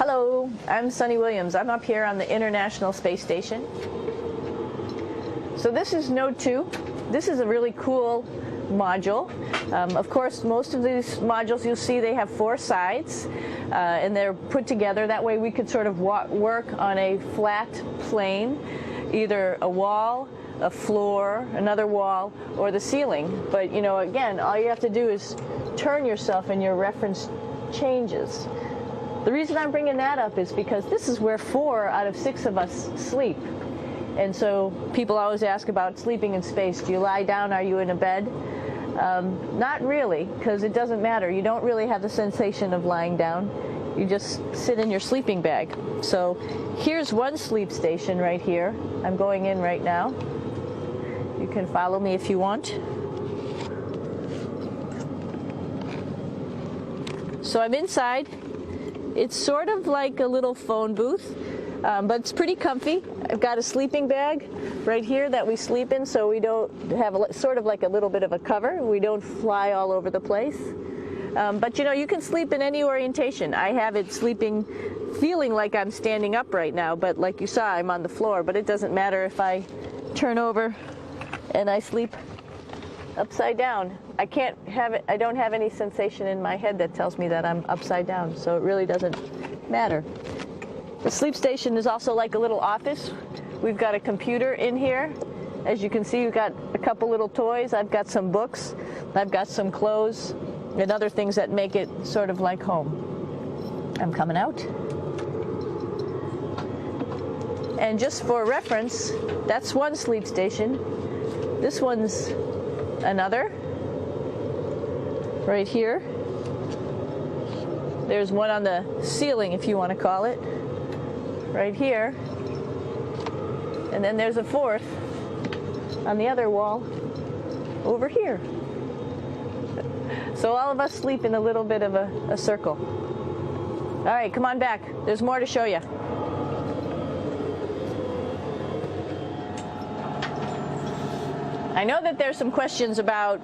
Hello, I'm Sunny Williams. I'm up here on the International Space Station. So this is Node 2. This is a really cool module. Of course, most of these modules you'll see they have 4 sides and they're put together. That way we could sort of work on a flat plane, either a wall, a floor, another wall, or the ceiling. But you know, again, all you have to do is turn yourself and your reference changes. The reason I'm bringing that up is because this is where 4 out of 6 of us sleep. And so people always ask about sleeping in space. Do you lie down? Are you in a bed? Not really, because it doesn't matter. You don't really have the sensation of lying down. You just sit in your sleeping bag. So here's one sleep station right here. I'm going in right now. You can follow me if you want. So I'm inside. It's sort of like a little phone booth, but it's pretty comfy. I've got a sleeping bag right here that we sleep in, so we don't have sort of like a little bit of a cover. We don't fly all over the place. But you know, you can sleep in any orientation. I have it sleeping, feeling like I'm standing up right now, but like you saw, I'm on the floor. But it doesn't matter if I turn over and I sleep upside down. I can't have it. I don't have any sensation in my head that tells me that I'm upside down, so it really doesn't matter. The sleep station is also like a little office. We've got a computer in here. As you can see, we've got a couple little toys. I've got some books. I've got some clothes and other things that make it sort of like home. I'm coming out. And just for reference, that's one sleep station. This one's another. Right here. There's one on the ceiling, if you want to call it. Right here. And then there's a 4th on the other wall over here. So all of us sleep in a little bit of a circle. All right, come on back. There's more to show you. I know that there's some questions about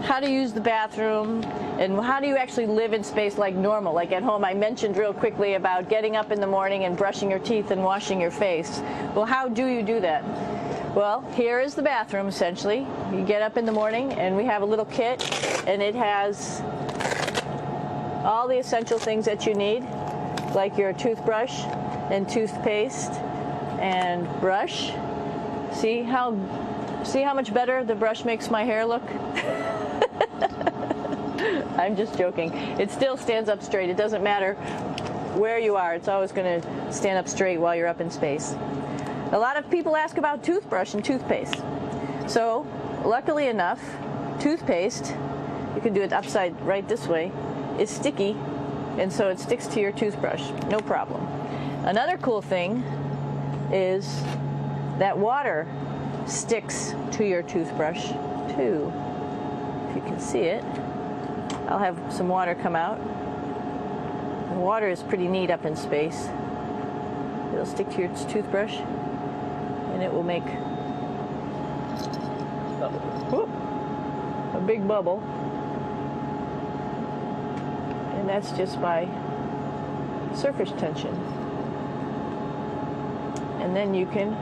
how to use the bathroom and how do you actually live in space like normal, like at home. I mentioned real quickly about getting up in the morning and brushing your teeth and washing your face. Well, how do you do that? Well, here is the bathroom, essentially. You get up in the morning and we have a little kit, and it has all the essential things that you need, like your toothbrush and toothpaste and brush. See how much better the brush makes my hair look? I'm just joking. It still stands up straight. It doesn't matter where you are. It's always going to stand up straight while you're up in space. A lot of people ask about toothbrush and toothpaste. So, luckily enough, toothpaste, you can do it upside right this way, is sticky, and so it sticks to your toothbrush. No problem. Another cool thing is that water sticks to your toothbrush too. If you can see it, I'll have some water come out. The water is pretty neat up in space. It'll stick to your toothbrush and it will make a big bubble, and that's just by surface tension. And then you can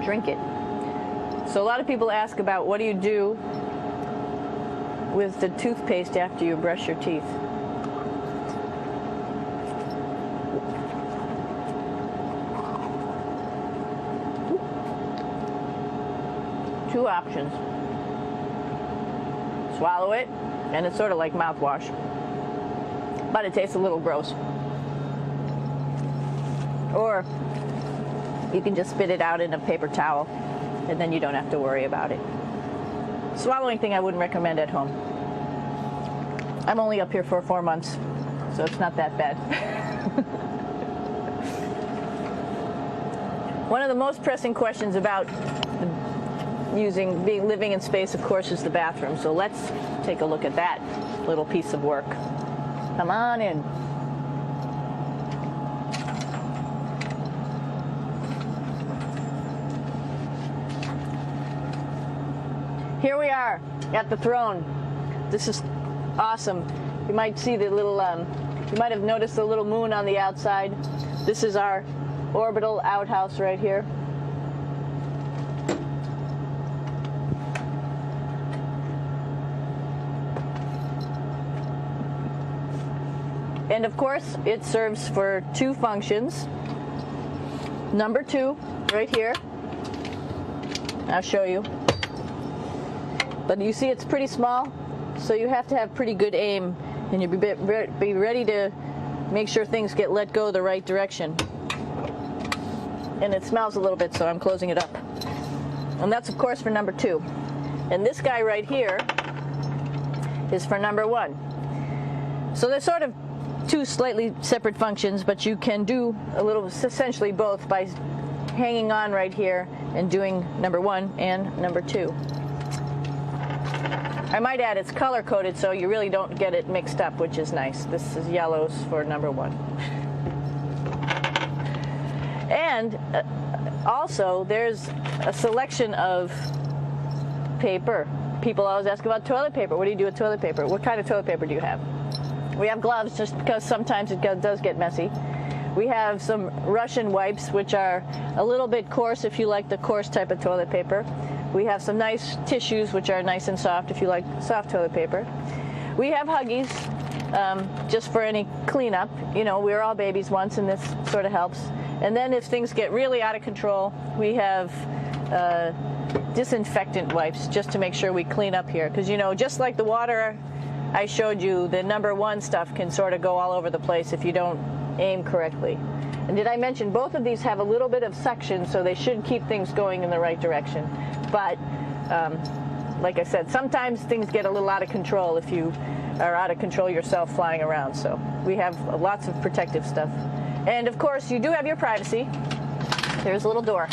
drink it. So a lot of people ask about what do you do with the toothpaste after you brush your teeth. Two options. Swallow it, and it's sort of like mouthwash, but it tastes a little gross. Or you can just spit it out in a paper towel, and then you don't have to worry about it. Swallowing thing I wouldn't recommend at home. I'm only up here for 4 months, so it's not that bad. One of the most pressing questions about living in space, of course, is the bathroom. So let's take a look at that little piece of work. Come on in. Here we are at the throne. This is awesome. You might see the little You might have noticed a little moon on the outside. This is our orbital outhouse right here. And of course, it serves for two functions. Number 2, right here. I'll show you. But you see it's pretty small, so you have to have pretty good aim, and you be ready to make sure things get let go the right direction. And it smells a little bit, so I'm closing it up. And that's, of course, for number 2. And this guy right here is for number 1. So they're sort of two slightly separate functions, but you can do a little, essentially both, by hanging on right here and doing number 1 and number 2. I might add it's color coded, so you really don't get it mixed up, which is nice. This is yellows for number 1. And also there's a selection of paper. People always ask about toilet paper. What do you do with toilet paper? What kind of toilet paper do you have? We have gloves, just because sometimes it does get messy. We have some Russian wipes, which are a little bit coarse if you like the coarse type of toilet paper. We have some nice tissues, which are nice and soft if you like soft toilet paper. We have Huggies, just for any cleanup. You know, we were all babies once, and this sort of helps. And then if things get really out of control, we have disinfectant wipes, just to make sure we clean up here. Because, you know, just like the water I showed you, the number 1 stuff can sort of go all over the place if you don't aim correctly. And did I mention both of these have a little bit of suction, so they should keep things going in the right direction. But like I said, sometimes things get a little out of control if you are out of control yourself flying around. So we have lots of protective stuff. And of course, you do have your privacy. There's a little door.